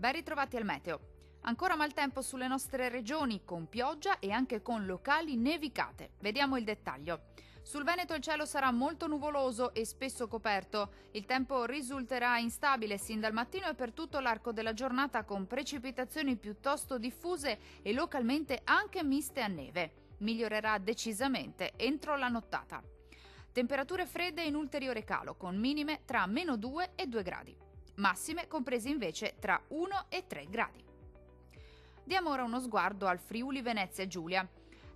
Ben ritrovati al meteo. Ancora maltempo sulle nostre regioni, con pioggia e anche con locali nevicate. Vediamo il dettaglio. Sul Veneto il cielo sarà molto nuvoloso e spesso coperto. Il tempo risulterà instabile sin dal mattino e per tutto l'arco della giornata, con precipitazioni piuttosto diffuse e localmente anche miste a neve. Migliorerà decisamente entro la nottata. Temperature fredde in ulteriore calo, con minime tra -2 e 2 gradi. Massime comprese invece tra 1 e 3 gradi. Diamo ora uno sguardo al Friuli Venezia Giulia.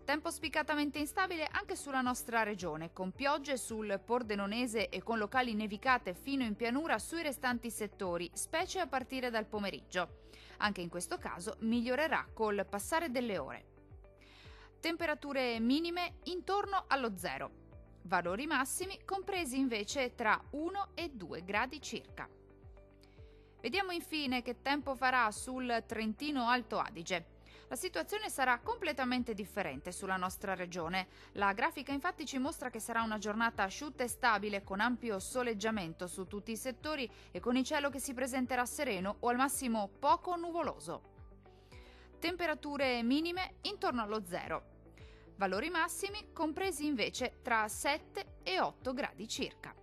Tempo spiccatamente instabile anche sulla nostra regione, con piogge sul Pordenonese e con locali nevicate fino in pianura sui restanti settori, specie a partire dal pomeriggio. Anche in questo caso migliorerà col passare delle ore. Temperature minime intorno allo zero. Valori massimi compresi invece tra 1 e 2 gradi circa. Vediamo infine che tempo farà sul Trentino Alto Adige. La situazione sarà completamente differente sulla nostra regione. La grafica infatti ci mostra che sarà una giornata asciutta e stabile, con ampio soleggiamento su tutti i settori e con il cielo che si presenterà sereno o al massimo poco nuvoloso. Temperature minime intorno allo zero. Valori massimi compresi invece tra 7 e 8 gradi circa.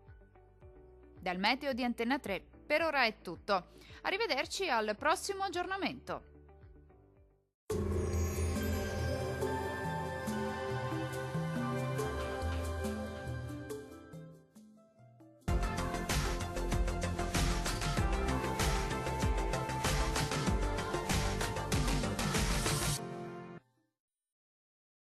Dal meteo di Antenna 3 per ora è tutto. Arrivederci al prossimo aggiornamento.